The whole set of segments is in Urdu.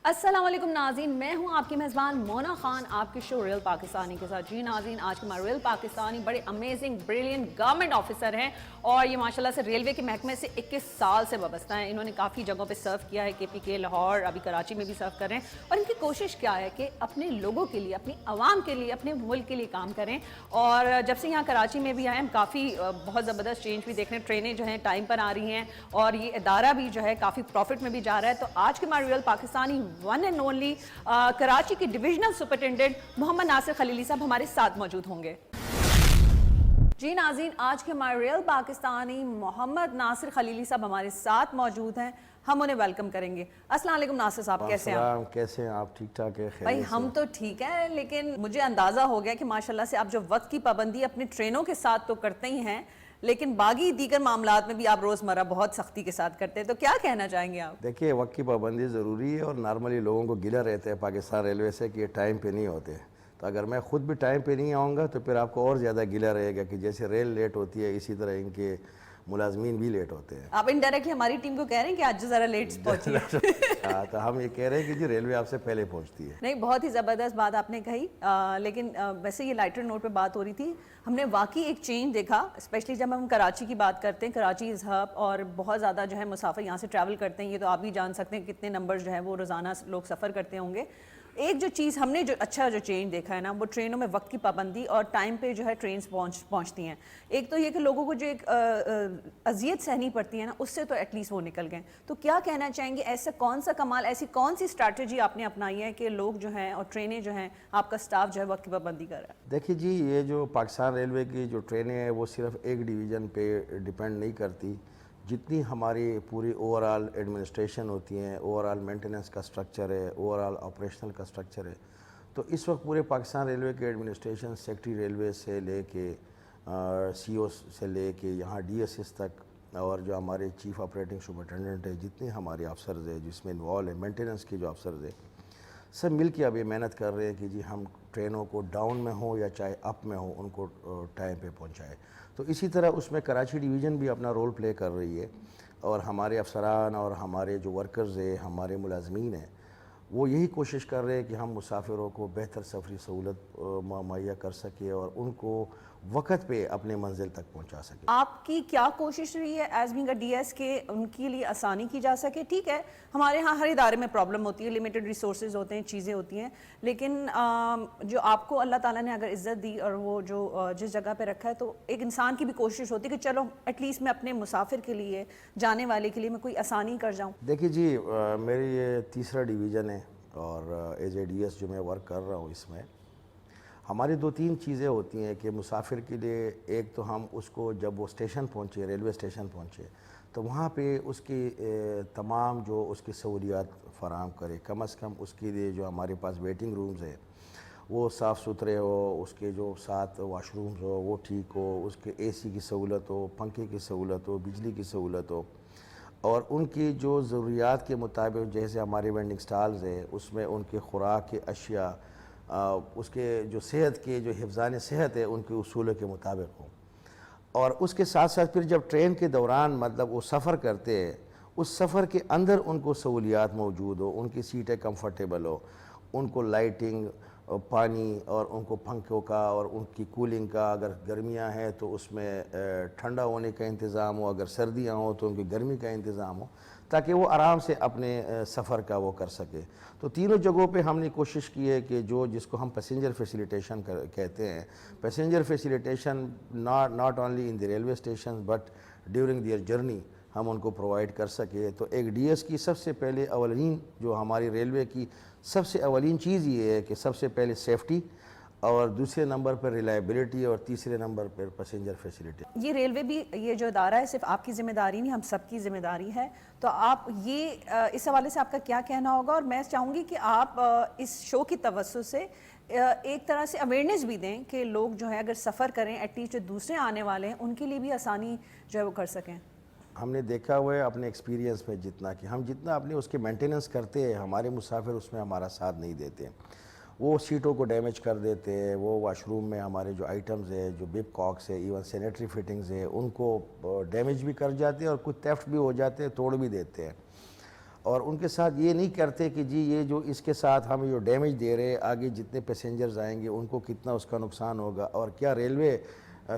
السلام علیکم ناظرین، میں ہوں آپ کی میزبان مونا خان آپ کی شو ریل پاکستانی کے ساتھ۔ جی ناظرین، آج کے ہمارے ریل پاکستانی بڑے امیزنگ بریلینٹ گورنمنٹ آفیسر ہیں اور یہ ماشاءاللہ سے ریلوے کے محکمے سے 21 سال سے وابستہ ہیں۔ انہوں نے کافی جگہوں پہ سرو کیا ہے، KPK لاہور، ابھی کراچی میں بھی سرو کر رہے ہیں، اور ان کی کوشش کیا ہے کہ اپنے لوگوں کے لیے، اپنی عوام کے لیے، اپنے ملک کے لیے کام کریں۔ اور جب سے یہاں کراچی میں بھی آئے ہم کافی بہت زبردست چینج بھی دیکھ رہے ہیں، ٹرینیں جو ہیں ٹائم پر آ رہی ہیں اور یہ ادارہ بھی جو ہے کافی پروفٹ میں بھی جا رہا ہے۔ تو آج کے ہمارے real Pakistani one and only Karachi کے ڈویژنل سپرنٹینڈنٹ محمد ناصر خلیلی صاحب ہمارے ساتھ موجود ہوں گے۔ جی ناظرین، آج کے ہمارے ریل پاکستانی محمد ناصر خلیلی صاحب ہمارے ساتھ موجود ہیں، ہم انہیں ویلکم کریں گے۔ السلام علیکم ناصر صاحب، کیسے ہیں آپ؟ کیسے ہیں آپ؟ ٹھیک ٹھاک ہے؟ بھائی ہم تو ٹھیک ہیں، لیکن مجھے اندازہ ہو گیا کہ ماشاءاللہ سے آپ جو وقت کی پابندی اپنے ٹرینوں کے ساتھ تو کرتے ہی ہیں، لیکن باقی دیگر معاملات میں بھی آپ روزمرہ بہت سختی کے ساتھ کرتے ہیں، تو کیا کہنا چاہیں گے آپ؟ دیکھیے، وقت کی پابندی ضروری ہے اور نارملی لوگوں کو گلہ رہتا ہے پاکستان ریلوے سے کہ یہ ٹائم پہ نہیں ہوتے، تو اگر میں خود بھی ٹائم پہ نہیں آؤں گا تو پھر آپ کو اور زیادہ گلہ رہے گا کہ جیسے ریل لیٹ ہوتی ہے اسی طرح ان کے ملازمین بھی لیٹ ہوتے ہیں۔ آپ انڈائریکٹلی ہماری ٹیم کو کہہ رہے ہیں کہ آج ذرا لیٹ پہنچی ہے۔ ہاں، تو ہم یہ کہہ رہے ہیں کہ جی ریلوے آپ سے پہلے پہنچتی ہے۔ نہیں، بہت ہی زبردست بات آپ نے کہی، لیکن ویسے یہ لائٹر نوٹ پہ بات ہو رہی تھی، ہم نے واقعی ایک چینج دیکھا، اسپیشلی جب ہم کراچی کی بات کرتے ہیں، کراچی از ہب اور بہت زیادہ جو ہے مسافر یہاں سے ٹریول کرتے ہیں، یہ تو آپ بھی جان سکتے ہیں کتنے نمبر جو ہیں وہ روزانہ لوگ سفر کرتے ہوں گے۔ ایک جو چیز ہم نے جو چینج دیکھا ہے نا، وہ ٹرینوں میں وقت کی پابندی اور ٹائم پہ جو ہے ٹرینز پہنچتی ہیں۔ ایک تو یہ کہ لوگوں کو جو ایک اذیت سہنی پڑتی ہے نا، اس سے تو ایٹ لیسٹ وہ نکل گئے۔ تو کیا کہنا چاہیں گے، ایسا کون سا کمال، ایسی کون سی اسٹریٹجی آپ نے اپنائی ہے کہ لوگ جو ہیں اور ٹرینیں جو ہیں، آپ کا سٹاف جو ہے وقت کی پابندی کر رہا ہے؟ دیکھیے جی، یہ جو پاکستان ریلوے کی جو ٹرینیں ہیں وہ صرف ایک ڈویژن پہ ڈیپینڈ نہیں کرتی، جتنی ہماری پوری اوور آل ایڈمنسٹریشن ہوتی ہیں، اوور آل مینٹیننس کا سٹرکچر ہے، اوور آل آپریشنل کا سٹرکچر ہے، تو اس وقت پورے پاکستان ریلوے کے ایڈمنسٹریشن سیکٹری ریلوے سے لے کے CO سے لے کے یہاں DSS تک، اور جو ہمارے چیف آپریٹنگ سپرنٹینڈنٹ ہے، جتنے ہمارے افسرز ہیں جس میں انوالو ہیں، مینٹیننس کے جو افسرز ہیں، سب مل کے اب یہ محنت کر رہے ہیں کہ جی ہم ٹرینوں کو ڈاؤن میں ہوں یا چاہے اپ میں ہوں ان کو ٹائم پہ پہنچائے۔ تو اسی طرح اس میں کراچی ڈویژن بھی اپنا رول پلے کر رہی ہے، اور ہمارے افسران اور ہمارے جو ورکرز ہیں، ہمارے ملازمین ہیں، وہ یہی کوشش کر رہے ہیں کہ ہم مسافروں کو بہتر سفری سہولت مہیا کر سکیں اور ان کو وقت پہ اپنے منزل تک پہنچا سکیں۔ آپ کی کیا کوشش رہی ہے ایز بینگ اے DS کہ ان کے لیے آسانی کی جا سکے؟ ٹھیک ہے، ہمارے ہاں ہر ادارے میں پرابلم ہوتی ہے، لمیٹڈ ریسورسز ہوتے ہیں، چیزیں ہوتی ہیں، لیکن جو آپ کو اللہ تعالیٰ نے اگر عزت دی اور وہ جو جس جگہ پہ رکھا ہے، تو ایک انسان کی بھی کوشش ہوتی ہے کہ چلو ایٹ لیسٹ میں اپنے مسافر کے لیے، جانے والے کے لیے میں کوئی آسانی کر جاؤں۔ دیکھیے جی، میری یہ تیسرا ڈویژن ہے اور ایز اے DS جو میں ورک کر رہا ہوں، اس میں ہماری 2-3 چیزیں ہوتی ہیں کہ مسافر کے لیے ایک تو ہم اس کو جب وہ اسٹیشن پہنچے، ریلوے اسٹیشن پہنچے، تو وہاں پہ اس کی تمام جو اس کی سہولیات فراہم کرے، کم از کم اس کے لیے جو ہمارے پاس ویٹنگ رومز ہیں وہ صاف ستھرے ہو، اس کے جو ساتھ واش رومز ہو وہ ٹھیک ہو، اس کے AC کی سہولت ہو، پنکھے کی سہولت ہو، بجلی کی سہولت ہو، اور ان کی جو ضروریات کے مطابق جیسے ہمارے وینڈنگ سٹالز ہیں اس میں ان کے خوراک کے اشیاء، اس کے جو صحت کے جو حفظان صحت ہے ان کے اصولوں کے مطابق ہوں، اور اس کے ساتھ ساتھ پھر جب ٹرین کے دوران مطلب وہ سفر کرتے ہیں، اس سفر کے اندر ان کو سہولیات موجود ہو، ان کی سیٹیں کمفرٹیبل ہو، ان کو لائٹنگ، پانی اور ان کو پنکھوں کا اور ان کی کولنگ کا، اگر گرمیاں ہیں تو اس میں ٹھنڈا ہونے کا انتظام ہو، اگر سردیاں ہوں تو ان کی گرمی کا انتظام ہو، تاکہ وہ آرام سے اپنے سفر کا وہ کر سکے۔ تو تینوں جگہوں پہ ہم نے کوشش کی ہے کہ جس کو ہم پیسنجر فیسیلیٹیشن کہتے ہیں، passenger facilitation not only in the railway station but during their journey ہم ان کو پرووائڈ کر سکے۔ تو ایک DS کی سب سے پہلے اولین جو ہماری ریلوے کی سب سے اولین چیز یہ ہے کہ سب سے پہلے سیفٹی، اور دوسرے نمبر پر ریلائبلٹی، اور تیسرے نمبر پر پیسنجر فیسیلیٹی۔ یہ ریلوے بھی، یہ جو ادارہ ہے صرف آپ کی ذمہ داری نہیں، ہم سب کی ذمہ داری ہے، تو آپ یہ اس حوالے سے آپ کا کیا کہنا ہوگا؟ اور میں چاہوں گی کہ آپ اس شو کی توسط سے ایک طرح سے اویئرنیس بھی دیں کہ لوگ جو ہے اگر سفر کریں ایٹ لیسٹ جو دوسرے آنے والے ہیں ان کے لیے بھی آسانی جو ہے وہ کر سکیں۔ ہم نے دیکھا ہوا ہے اپنے ایکسپیرینس میں جتنا کہ ہم جتنا اپنے اس کے مینٹیننس کرتے ہیں، ہمارے مسافر اس میں ہمارا ساتھ نہیں دیتے، وہ سیٹوں کو ڈیمیج کر دیتے ہیں، وہ واش روم میں ہمارے جو آئٹمز ہیں، جو بپ کاکس ہے، ایون سینیٹری فٹنگز ہے، ان کو ڈیمیج بھی کر جاتے ہیں اور کچھ تیفٹ بھی ہو جاتے ہیں، توڑ بھی دیتے ہیں۔ اور ان کے ساتھ یہ نہیں کرتے کہ جی یہ جو اس کے ساتھ ہم جو ڈیمیج دے رہے آگے جتنے پیسنجرز آئیں گے ان کو کتنا اس کا نقصان ہوگا اور کیا ریلوے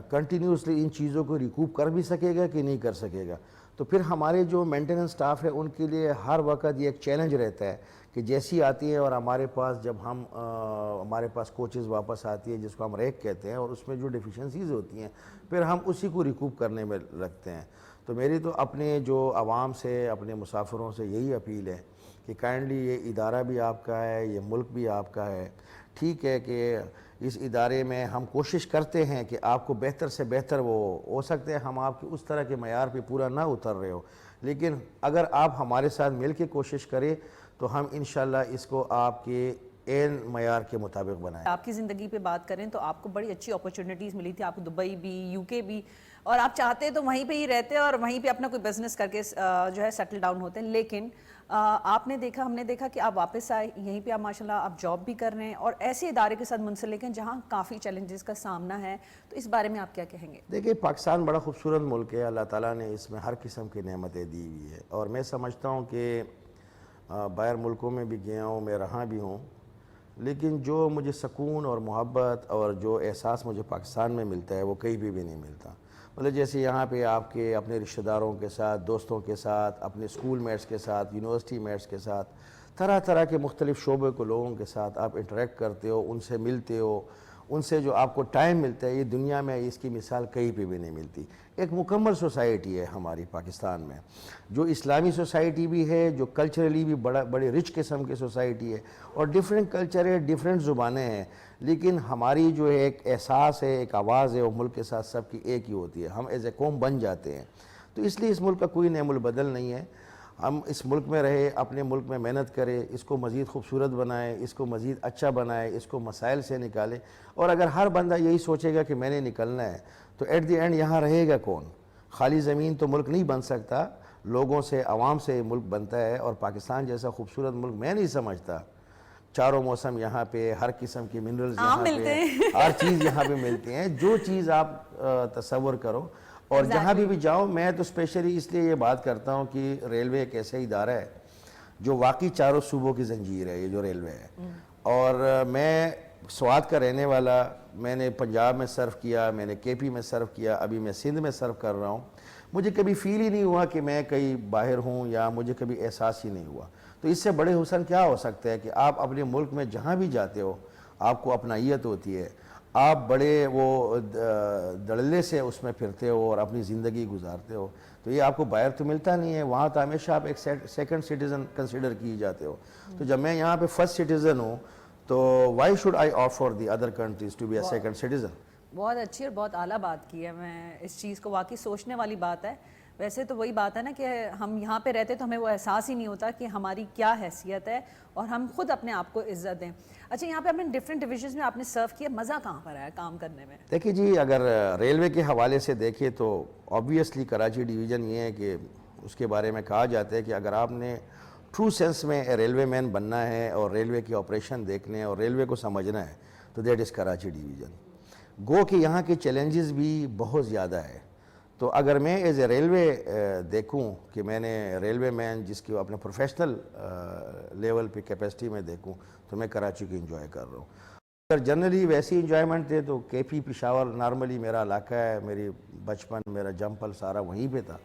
کنٹینیوسلی ان چیزوں کو ریکوپ کر بھی سکے گا کہ نہیں کر سکے گا. تو پھر ہمارے جو مینٹیننس سٹاف ہے ان کے لیے ہر وقت یہ ایک چیلنج رہتا ہے کہ جیسی آتی ہے اور ہمارے پاس جب ہمارے پاس کوچز واپس آتی ہے جس کو ہم ریک کہتے ہیں اور اس میں جو ڈیفیشنسیز ہوتی ہیں پھر ہم اسی کو ریکوپ کرنے میں لگتے ہیں. تو میری تو اپنے جو عوام سے اپنے مسافروں سے یہی اپیل ہے کہ کائنڈلی یہ ادارہ بھی آپ کا ہے, یہ ملک بھی آپ کا ہے. ٹھیک ہے کہ اس ادارے میں ہم کوشش کرتے ہیں کہ آپ کو بہتر سے بہتر وہ ہو سکتے ہیں, ہم آپ کی اس طرح کے معیار پہ پورا نہ اتر رہے ہو, لیکن اگر آپ ہمارے ساتھ مل کے کوشش کریں تو ہم انشاءاللہ اس کو آپ کے عین معیار کے مطابق بنائیں. آپ کی زندگی پہ بات کریں تو آپ کو بڑی اچھی اپرچونیٹیز ملی تھی, آپ کو دبئی بھی, یو کے بھی, اور آپ چاہتے تو وہیں پہ ہی رہتے اور وہیں پہ اپنا کوئی بزنس کر کے جو ہے سیٹل ڈاؤن ہوتے ہیں, لیکن آپ نے دیکھا, ہم نے دیکھا کہ آپ واپس آئے, یہیں پہ آپ ماشاءاللہ آپ جاب بھی کر رہے ہیں اور ایسے ادارے کے ساتھ منسلک ہیں جہاں کافی چیلنجز کا سامنا ہے. تو اس بارے میں آپ کیا کہیں گے؟ دیکھیے پاکستان بڑا خوبصورت ملک ہے, اللہ تعالیٰ نے اس میں ہر قسم کی نعمتیں دی ہوئی ہے اور میں سمجھتا ہوں کہ باہر ملکوں میں بھی گیا ہوں, میں رہا بھی ہوں, لیکن جو مجھے سکون اور محبت اور جو احساس مجھے پاکستان میں ملتا ہے وہ کہیں بھی نہیں ملتا. مطلب جیسے یہاں پہ آپ کے اپنے رشتہ داروں کے ساتھ, دوستوں کے ساتھ, اپنے اسکول میٹس کے ساتھ, یونیورسٹی میٹس کے ساتھ, طرح طرح کے مختلف شعبے کے لوگوں کے ساتھ آپ انٹریکٹ کرتے ہو, ان سے ملتے ہو, ان سے جو آپ کو ٹائم ملتا ہے, یہ دنیا میں اس کی مثال کہیں پہ بھی نہیں ملتی. ایک مکمل سوسائٹی ہے ہماری پاکستان میں, جو اسلامی سوسائٹی بھی ہے, جو کلچرلی بھی بڑے رچ قسم کی سوسائٹی ہے اور ڈیفرنٹ کلچر ہے, ڈیفرنٹ زبانیں ہیں, لیکن ہماری جو ایک احساس ہے, ایک آواز ہے, وہ ملک کے ساتھ سب کی ایک ہی ہوتی ہے. ہم ایز اے قوم بن جاتے ہیں. تو اس لیے اس ملک کا کوئی نعم البدل نہیں ہے. ہم اس ملک میں رہے, اپنے ملک میں محنت کریں, اس کو مزید خوبصورت بنائیں, اس کو مزید اچھا بنائیں, اس کو مسائل سے نکالیں. اور اگر ہر بندہ یہی سوچے گا کہ میں نے نکلنا ہے تو ایٹ دی اینڈ یہاں رہے گا کون؟ خالی زمین تو ملک نہیں بن سکتا, لوگوں سے, عوام سے ملک بنتا ہے. اور پاکستان جیسا خوبصورت ملک میں نہیں سمجھتا. چاروں موسم یہاں پہ, ہر قسم کی منرلز یہاں پہ, ہر چیز یہاں پہ ملتی ہیں, جو چیز آپ تصور کرو. اور جہاں بھی جاؤ, میں تو اسپیشلی اس لیے یہ بات کرتا ہوں کہ ریلوے ایک ایسا ادارہ ہے جو واقعی چاروں صوبوں کی زنجیر ہے, یہ جو ریلوے ہے. اور میں سوات کا رہنے والا, میں نے پنجاب میں سرو کیا, میں نے کے پی میں سرو کیا, ابھی میں سندھ میں سرو کر رہا ہوں. مجھے کبھی فیل ہی نہیں ہوا کہ میں کہیں باہر ہوں, یا مجھے کبھی احساس ہی نہیں ہوا. تو اس سے بڑے حسن کیا ہو سکتا ہے کہ آپ اپنے ملک میں جہاں بھی جاتے ہو آپ کو اپنائیت ہوتی ہے, آپ بڑے وہ دڑلے سے اس میں پھرتے ہو اور اپنی زندگی گزارتے ہو. تو یہ آپ کو باہر تو ملتا نہیں ہے, وہاں تو ہمیشہ آپ ایک سیکنڈ سٹیزن کنسیڈر کی جاتے ہو. تو جب میں یہاں پہ فرسٹ سٹیزن ہوں تو why should I opt for the other countries to be a second citizen? بہت اچھی اور بہت اعلیٰ بات کی ہے. میں اس چیز کو واقعی سوچنے والی بات ہے. ویسے تو وہی بات ہے نا کہ ہم یہاں پہ رہتے تو ہمیں وہ احساس ہی نہیں ہوتا کہ ہماری کیا حیثیت ہے اور ہم خود اپنے آپ کو عزت دیں. اچھا, یہاں پہ آپ نے ڈفرینٹ ڈویژنز میں آپ نے سرو کیا, مزہ کہاں پر آیا کام کرنے میں؟ دیکھیے جی, اگر ریلوے کے حوالے سے دیکھیں تو آبویسلی کراچی ڈویژن یہ ہے کہ اس کے بارے میں کہا جاتا ہے کہ اگر آپ نے ٹرو سینس میں ریلوے مین بننا ہے اور ریلوے کی آپریشن دیکھنے ہیں اور ریلوے کو سمجھنا ہے تو دیٹ از کراچی ڈویژن. گو کہ یہاں کے چیلنجز بھی بہت زیادہ ہے. تو اگر میں ایز اے ریلوے دیکھوں کہ میں نے ریلوے مین جس کی اپنے پروفیشنل لیول پہ کیپیسٹی میں دیکھوں تو میں کراچی کو انجوائے کر رہا ہوں. اگر جنرلی ویسی انجوائمنٹ تھے تو کے پی پشاور نارملی میرا علاقہ ہے, میری بچپن, میرا جمپل سارا وہیں پہ تھا.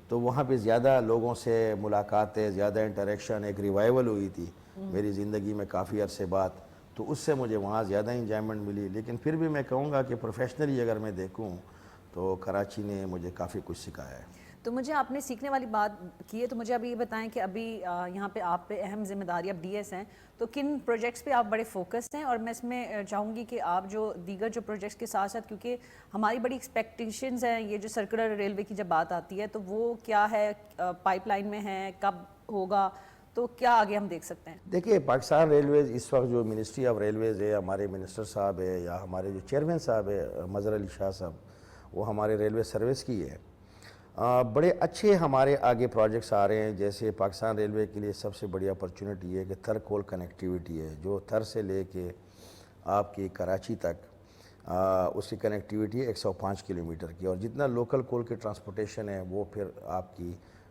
تو وہاں پہ زیادہ لوگوں سے ملاقاتیں, زیادہ انٹریکشن, ایک ریوائول ہوئی تھی میری زندگی میں کافی عرصے بعد. تو اس سے مجھے وہاں زیادہ انجوائمنٹ ملی. لیکن پھر بھی میں کہوں گا کہ پروفیشنلی اگر میں دیکھوں تو کراچی نے مجھے کافی کچھ سکھایا ہے. تو مجھے آپ نے سیکھنے والی بات کی ہے, تو مجھے ابھی یہ بتائیں کہ ابھی یہاں پہ آپ پہ اہم ذمہ داری, آپ ڈی ایس ہیں, تو کن پروجیکٹس پہ آپ بڑے فوکس ہیں؟ اور میں اس میں چاہوں گی کہ آپ جو دیگر جو پروجیکٹس کے ساتھ ساتھ, کیونکہ ہماری بڑی ایکسپیکٹیشنز ہیں, یہ جو سرکولر ریلوے کی جب بات آتی ہے تو وہ کیا ہے, پائپ لائن میں ہے, کب ہوگا, تو کیا آگے ہم دیکھ سکتے ہیں؟ دیکھیے پاکستان ریلویز اس وقت جو منسٹری آف ریلویز ہے, ہمارے منسٹر صاحب ہے یا ہمارے جو چیئرمین صاحب ہے مظہر علی شاہ صاحب, وہ ہمارے ریلوے سروس کی ہے. بڑے اچھے ہمارے آگے پروجیکٹس آ رہے ہیں. جیسے پاکستان ریلوے کے لیے سب سے بڑی اپرچونٹی ہے کہ تھر کول کنیکٹیویٹی ہے, جو تھر سے لے کے آپ کی کراچی تک اس کی کنیکٹیویٹی ہے 105 کلومیٹر کی, اور جتنا لوکل کول کی ٹرانسپورٹیشن ہے وہ پھر آپ کی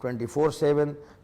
24/7,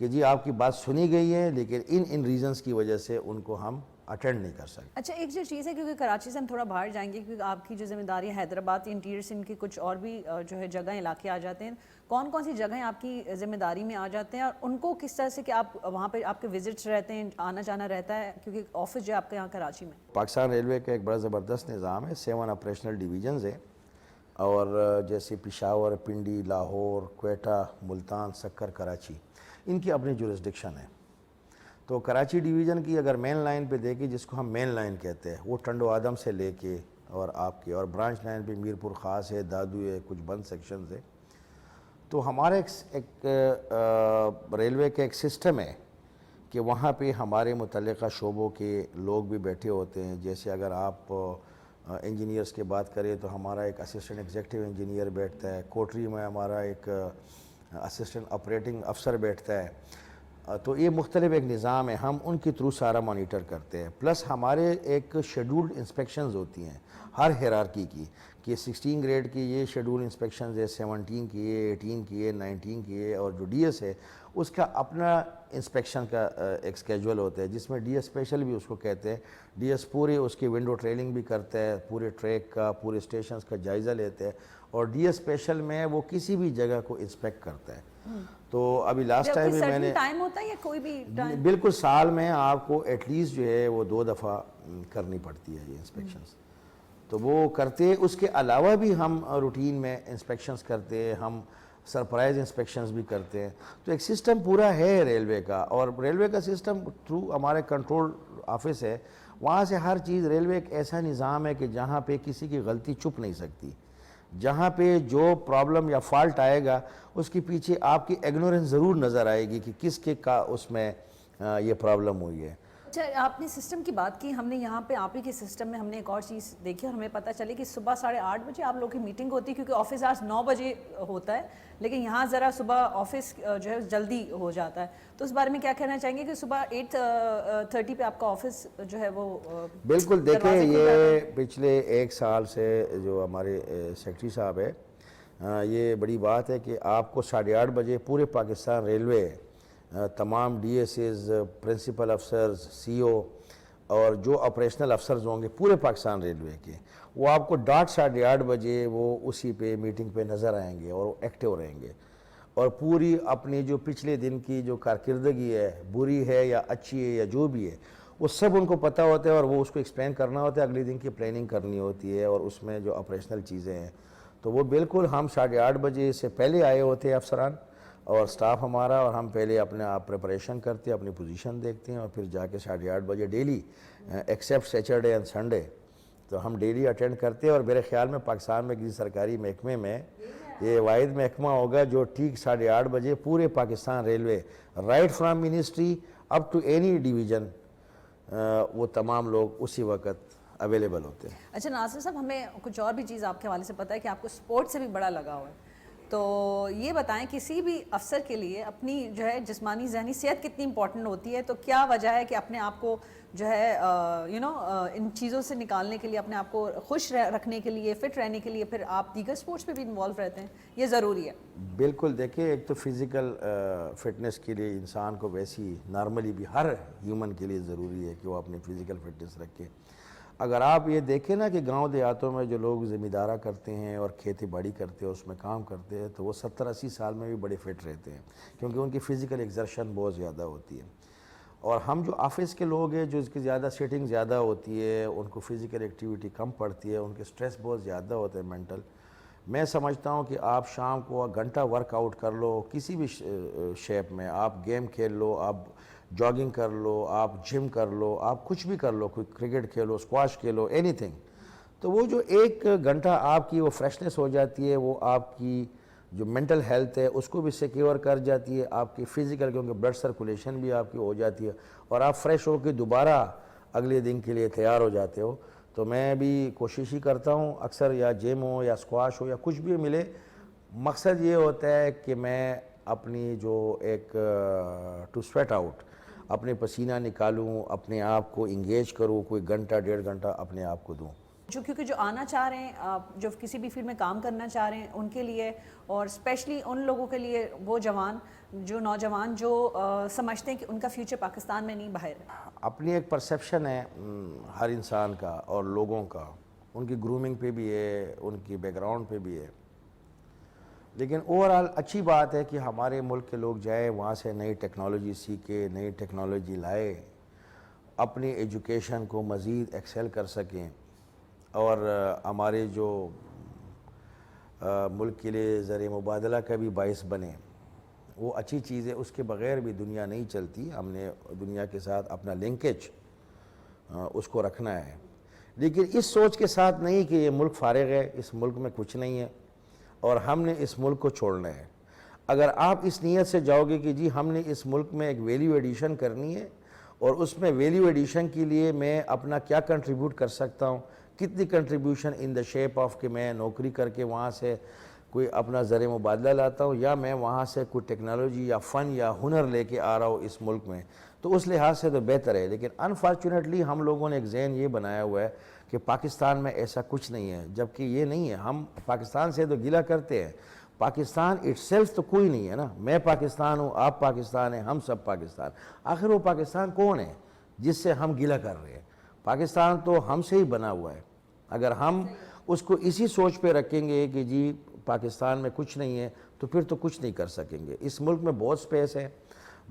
کہ جی آپ کی بات سنی گئی ہے لیکن ان ریزنز کی وجہ سے ان کو ہم اٹینڈ نہیں کر سکتے. اچھا ایک جو چیز ہے کیونکہ کراچی سے ہم تھوڑا باہر جائیں گے کیونکہ آپ کی جو ذمہ داری ہے حیدرآباد انٹیریئر سندھ کی کچھ اور بھی جو ہے جگہیں علاقے آ جاتے ہیں, کون کون سی جگہیں آپ کی ذمہ داری میں آ جاتے ہیں اور ان کو کس طرح سے کہ آپ وہاں پہ آپ کے وزٹس رہتے ہیں, آنا جانا رہتا ہے کیونکہ آفس جو ہے آپ کے یہاں کراچی میں؟ پاکستان ریلوے کا ایک بڑا زبردست نظام ہے, 7 آپریشنل ڈویژنز ہیں اور جیسے پشاور, پنڈی, لاہور, کوئٹہ, ملتان, سکر, کراچی, ان کی اپنی جورسڈکشن ہے. تو کراچی ڈویژن کی اگر مین لائن پہ دیکھیں جس کو ہم مین لائن کہتے ہیں وہ ٹنڈو آدم سے لے کے اور آپ کے اور برانچ لائن پہ میرپور خاص ہے, دادو ہے, کچھ بند سیکشنز ہے. تو ہمارا ایک ریلوے کا ایک سسٹم ہے کہ وہاں پہ ہمارے متعلقہ شعبوں کے لوگ بھی بیٹھے ہوتے ہیں. جیسے اگر آپ انجینئرز کی بات کریں تو ہمارا ایک اسسٹنٹ ایگزیکٹو انجینئر بیٹھتا ہے, کوٹری میں ہمارا ایک اسسٹنٹ آپریٹنگ افسر بیٹھتا ہے. تو یہ مختلف ایک نظام ہے, ہم ان کے تھرو سارا مانیٹر کرتے ہیں. پلس ہمارے ایک شیڈولڈ انسپیکشنز ہوتی ہیں ہر ہیرارکی کی کہ 16 گریڈ کی یہ شیڈول انسپیکشنز ہے, 17 کی ہے, 18 کی ہے, 19 کی ہے, اور جو ڈی ایس ہے اس کا اپنا انسپیکشن کا ایک اسکیجول ہوتا ہے جس میں ڈی ایس اسپیشل بھی اس کو کہتے ہیں. ڈی ایس پورے اس کی ونڈو ٹریلنگ بھی کرتا ہے, پورے ٹریک کا, پورے اسٹیشنز کا جائزہ لیتے ہیں, اور ڈی ایس اسپیشل میں وہ کسی بھی جگہ کو انسپیکٹ کرتا ہے. تو ابھی لاسٹ ٹائم بھی میں نے ٹائم ہوتا ہے یا کوئی بھی ٹائم؟ بالکل سال میں آپ کو ایٹ لیسٹ جو ہے وہ 2 دفعہ کرنی پڑتی ہے یہ انسپیکشنز, تو وہ کرتے. اس کے علاوہ بھی ہم روٹین میں انسپیکشنز کرتے ہیں, ہم سرپرائز انسپیکشنز بھی کرتے ہیں. تو ایک سسٹم پورا ہے ریلوے کا, اور ریلوے کا سسٹم تھرو ہمارے کنٹرول آفس ہے, وہاں سے ہر چیز. ریلوے ایک ایسا نظام ہے کہ جہاں پہ کسی کی غلطی چھپ نہیں سکتی. جہاں پہ جو پرابلم یا فالٹ آئے گا اس کے پیچھے آپ کی ایگنورنس ضرور نظر آئے گی کہ کس کے کا اس میں یہ پرابلم ہوئی ہے. اچھا آپ نے سسٹم کی بات کی, ہم نے یہاں پہ آپ ہی کے سسٹم میں ہم نے ایک اور چیز دیکھی اور ہمیں پتہ چلی کہ صبح 8:30 بجے آپ لوگوں کی میٹنگ ہوتی ہے کیونکہ آفس آورس 9 بجے ہوتا ہے, لیکن یہاں ذرا صبح آفس جو ہے جلدی ہو جاتا ہے. تو اس بارے میں کیا کہنا چاہیں گے کہ صبح 8:30 پہ آپ کا آفس جو ہے وہ بالکل دیکھیں, یہ پچھلے 1 سال سے جو ہمارے سیکرٹری صاحب ہے, یہ بڑی بات ہے کہ آپ کو 8:30 بجے پورے پاکستان ریلوے تمام ڈی ایس ایز, پرنسپل افسرز, سی او اور جو آپریشنل افسرز ہوں گے پورے پاکستان ریلوے کے, وہ آپ کو ڈاٹ 8:30 بجے وہ اسی پہ میٹنگ پہ نظر آئیں گے اور ایکٹیو رہیں گے, اور پوری اپنی جو پچھلے دن کی جو کارکردگی ہے, بری ہے یا اچھی ہے یا جو بھی ہے, وہ سب ان کو پتہ ہوتا ہے اور وہ اس کو ایکسپلین کرنا ہوتا ہے. اگلے دن کی پلاننگ کرنی ہوتی ہے اور اس میں جو آپریشنل چیزیں ہیں تو وہ بالکل ہم 8:30 بجے سے پہلے آئے ہوتے ہیں افسران اور سٹاف ہمارا, اور ہم پہلے اپنے آپ پریپریشن کرتے ہیں, اپنی پوزیشن دیکھتے ہیں, اور پھر جا کے 8:30 بجے daily accept Saturday and Sunday تو ہم ڈیلی اٹینڈ کرتے ہیں. اور میرے خیال میں پاکستان میں کسی سرکاری محکمے میں یہ واحد محکمہ ہوگا جو ٹھیک 8:30 بجے پورے Pakistan railway right from ministry up to any division وہ تمام لوگ اسی وقت اویلیبل ہوتے ہیں. اچھا ناصر صاحب, ہمیں کچھ اور بھی چیز آپ کے حوالے سے پتہ ہے کہ آپ کو سپورٹ سے بھی بڑا لگاؤ ہے, تو یہ بتائیں کسی بھی افسر کے لیے اپنی جو ہے جسمانی ذہنی صحت کتنی امپورٹنٹ ہوتی ہے, تو کیا وجہ ہے کہ اپنے آپ کو جو ہے ان چیزوں سے نکالنے کے لیے, اپنے آپ کو خوش رکھنے کے لیے, فٹ رہنے کے لیے پھر آپ دیگر سپورٹس پہ بھی انوالو رہتے ہیں, یہ ضروری ہے؟ بالکل دیکھیں, ایک تو فزیکل فٹنس کے لیے انسان کو ویسی نارملی بھی ہر ہیومن کے لیے ضروری ہے کہ وہ اپنی فزیکل فٹنس رکھے. اگر آپ یہ دیکھیں نا کہ گاؤں دیہاتوں میں جو لوگ ذمہ دارہ کرتے ہیں اور کھیتی باڑی کرتے ہیں, اس میں کام کرتے ہیں, تو وہ 70-80 سال میں بھی بڑے فٹ رہتے ہیں کیونکہ ان کی فزیکل ایکزرشن بہت زیادہ ہوتی ہے. اور ہم جو آفس کے لوگ ہیں جو اس کی زیادہ سیٹنگ زیادہ ہوتی ہے, ان کو فزیکل ایکٹیویٹی کم پڑتی ہے, ان کے سٹریس بہت زیادہ ہوتا ہے مینٹل. میں سمجھتا ہوں کہ آپ شام کو گھنٹہ ورک آؤٹ کر لو کسی بھی شیپ میں, آپ گیم کھیل لو, آپ جاگنگ کر لو, آپ جم کر لو, آپ کچھ بھی کر لو, کوئی کرکٹ کھیلو, اسکواش کھیلو, اینی تھنگ, تو وہ جو 1 گھنٹہ آپ کی وہ فریشنس ہو جاتی ہے, وہ آپ کی جو مینٹل ہیلتھ ہے اس کو بھی سیکیور کر جاتی ہے, آپ کی فزیکل کیونکہ بلڈ سرکولیشن بھی آپ کی ہو جاتی ہے, اور آپ فریش ہو کے دوبارہ اگلے دن کے لیے تیار ہو جاتے ہو. تو میں بھی کوشش ہی کرتا ہوں اکثر, یا جم ہو یا اسکواش ہو یا کچھ بھی ملے, مقصد یہ ہوتا ہے کہ میں اپنی جو ایک ٹو سویٹ آؤٹ, اپنے پسینہ نکالوں, اپنے آپ کو انگیج کروں, کوئی گھنٹہ 1.5 گھنٹہ اپنے آپ کو دوں. کیونکہ جو آنا چاہ رہے ہیں, جو کسی بھی فیلڈ میں کام کرنا چاہ رہے ہیں ان کے لیے, اور اسپیشلی ان لوگوں کے لیے وہ جوان جو نوجوان جو سمجھتے ہیں کہ ان کا فیوچر پاکستان میں نہیں باہر ہے؟ اپنی ایک پرسیپشن ہے ہر انسان کا اور لوگوں کا، ان کی گرومنگ پہ بھی ہے، ان کی بیک گراؤنڈ پہ بھی ہے، لیکن اوورآل اچھی بات ہے کہ ہمارے ملک کے لوگ جائیں وہاں سے نئی ٹیکنالوجی سیکھے، نئی ٹیکنالوجی لائے، اپنی ایجوکیشن کو مزید ایکسیل کر سکیں، اور ہمارے جو ملک کے لیے زر مبادلہ کا بھی باعث بنے، وہ اچھی چیز ہے۔ اس کے بغیر بھی دنیا نہیں چلتی، ہم نے دنیا کے ساتھ اپنا لنکیج اس کو رکھنا ہے، لیکن اس سوچ کے ساتھ نہیں کہ یہ ملک فارغ ہے، اس ملک میں کچھ نہیں ہے اور ہم نے اس ملک کو چھوڑنا ہے۔ اگر آپ اس نیت سے جاؤ گے کہ جی ہم نے اس ملک میں ایک ویلیو ایڈیشن کرنی ہے اور اس میں ویلیو ایڈیشن کے لیے میں اپنا کیا کنٹریبیوٹ کر سکتا ہوں، کتنی contribution in the shape of کہ میں نوکری کر کے وہاں سے کوئی اپنا زر مبادلہ لاتا ہوں، یا میں وہاں سے کوئی ٹیکنالوجی یا فن یا ہنر لے کے آ رہا ہوں اس ملک میں، تو اس لحاظ سے تو بہتر ہے۔ لیکن انفارچونیٹلی ہم لوگوں نے ایک ذہن یہ بنایا ہوا ہے کہ پاکستان میں ایسا کچھ نہیں ہے، جبکہ یہ نہیں ہے۔ ہم پاکستان سے تو گلہ کرتے ہیں، پاکستان اٹ سیلف تو کوئی نہیں ہے نا، میں پاکستان ہوں، آپ پاکستان ہیں، ہم سب پاکستان۔ آخر وہ پاکستان کون ہے جس سے ہم گلہ کر رہے ہیں؟ پاکستان تو ہم سے ہی بنا ہوا ہے۔ اگر ہم اس کو اسی سوچ پہ رکھیں گے کہ جی پاکستان میں کچھ نہیں ہے تو پھر تو کچھ نہیں کر سکیں گے۔ اس ملک میں بہت سپیس ہے،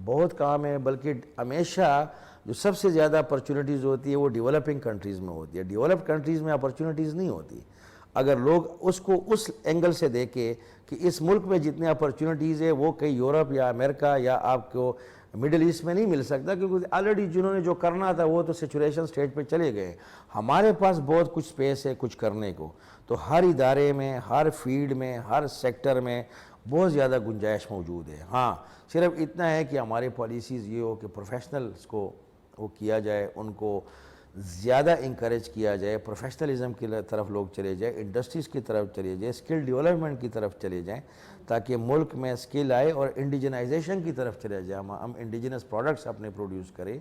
بہت کام ہے، بلکہ ہمیشہ جو سب سے زیادہ اپرچونٹیز ہوتی ہے وہ ڈیولپنگ کنٹریز میں ہوتی ہے، ڈیولپڈ کنٹریز میں اپرچونٹیز نہیں ہوتی۔ اگر لوگ اس کو اس اینگل سے دیکھیں کہ اس ملک میں جتنے اپرچونٹیز ہے وہ کئی یورپ یا امریکہ یا آپ کو مڈل ایسٹ میں نہیں مل سکتا، کیونکہ آلریڈی جنہوں نے جو کرنا تھا وہ تو سچوریشن سٹیج پہ چلے گئے۔ ہمارے پاس بہت کچھ سپیس ہے کچھ کرنے کو، تو ہر ادارے میں، ہر فیلڈ میں، ہر سیکٹر میں بہت زیادہ گنجائش موجود ہے۔ ہاں صرف اتنا ہے کہ ہماری پالیسیز یہ ہو کہ پروفیشنلز کو وہ کیا جائے، ان کو زیادہ انکریج کیا جائے، پروفیشنلزم کی طرف لوگ چلے جائیں، انڈسٹریز کی طرف چلے جائیں، اسکل ڈیولپمنٹ کی طرف چلے جائیں، تاکہ ملک میں اسکل آئے، اور انڈیجنائزیشن کی طرف چلے جائیں، ہم انڈیجنس پروڈکٹس اپنے پروڈیوس کریں،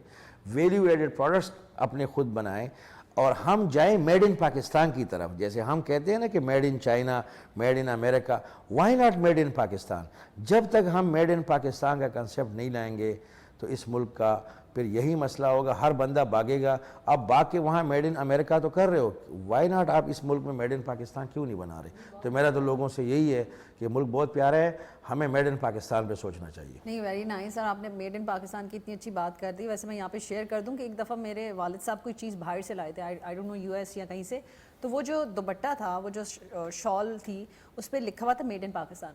ویلیو ایڈڈ پروڈکٹس اپنے خود بنائیں، اور ہم جائیں میڈ ان پاکستان کی طرف۔ جیسے ہم کہتے ہیں نا کہ made in China, made in America, why not made in Pakistan? جب تک ہم میڈ ان پاکستان کا کنسیپٹ نہیں لائیں گے تو اس ملک کا پھر یہی مسئلہ ہوگا، ہر بندہ بھاگے گا۔ اب باگ کے وہاں میڈ ان امریکہ تو کر رہے ہو، وائی ناٹ آپ اس ملک میں میڈ ان پاکستان کیوں نہیں بنا رہے؟ تو میرا تو لوگوں سے یہی ہے کہ ملک بہت پیارا ہے، ہمیں میڈ ان پاکستان پہ سوچنا چاہیے۔ نہیں، ویری نائس سر، آپ نے میڈ ان پاکستان کی اتنی اچھی بات کر دی۔ ویسے میں یہاں پہ شیئر کر دوں کہ ایک دفعہ میرے والد صاحب کوئی چیز باہر سے لائے تھے، I don't know U S یا کہیں سے، تو وہ جو دوپٹہ تھا، وہ جو شال تھی، اس پہ لکھا ہوا تھا میڈ ان پاکستان۔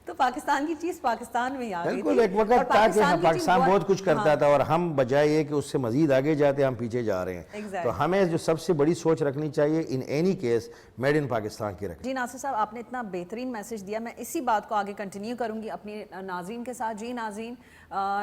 تو پاکستان کی چیز پاکستان میں ہی آ گئی تھی۔ بالکل، ایک وقت تھا کہ پاکستان بہت کچھ کرتا تھا اور ہم بجائے یہ کہ اس سے مزید آگے جاتے ہم پیچھے جا رہے ہیں۔ تو ہمیں جو سب سے بڑی سوچ رکھنی چاہیے in any case made in Pakistan کی رکھیں۔ جی ناصر صاحب، آپ نے اتنا بہترین میسج دیا، میں اسی بات کو آگے کنٹینیو کروں گی اپنی ناظرین کے ساتھ۔ جی ناظرین،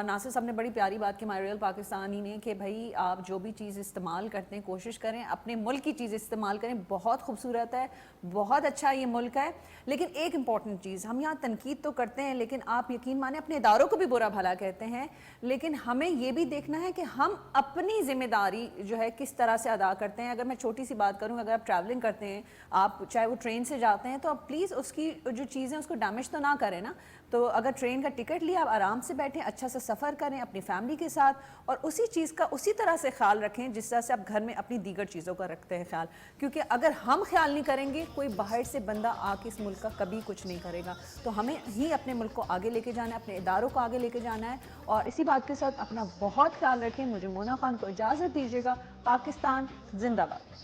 ناصر صاحب نے بڑی پیاری بات کی، مائی ریئل پاکستانی نے، کہ بھائی آپ جو بھی چیز استعمال کرتے ہیں کوشش کریں اپنے ملک کی چیز استعمال کریں۔ بہت خوبصورت ہے، بہت اچھا یہ ملک ہے، لیکن ایک امپورٹنٹ چیز، ہم یہاں تنقید تو کرتے ہیں لیکن آپ یقین مانیں اپنے اداروں کو بھی برا بھلا کہتے ہیں، لیکن ہمیں یہ بھی دیکھنا ہے کہ ہم اپنی ذمہ داری جو ہے کس طرح سے ادا کرتے ہیں۔ اگر میں چھوٹی سی بات کروں، اگر آپ ٹریولنگ کرتے ہیں، آپ چاہے وہ ٹرین سے جاتے ہیں، تو آپ پلیز اس کی جو چیزیں اس کو ڈیمیج تو نہ کریں نا۔ تو اگر ٹرین کا ٹکٹ لیا، آپ آرام سے بیٹھیں، اچھا سا سفر کریں اپنی فیملی کے ساتھ، اور اسی چیز کا اسی طرح سے خیال رکھیں جس طرح سے آپ گھر میں اپنی دیگر چیزوں کا رکھتے ہیں خیال، کیونکہ اگر ہم خیال نہیں کریں گے کوئی باہر سے بندہ آ کے اس ملک کا کبھی کچھ نہیں کرے گا۔ تو ہمیں ہی اپنے ملک کو آگے لے کے جانا ہے، اپنے اداروں کو آگے لے کے جانا ہے، اور اسی بات کے ساتھ اپنا بہت خیال رکھیں۔ مجھے مونا خان کو اجازت دیجیے گا۔ پاکستان زندہ باد۔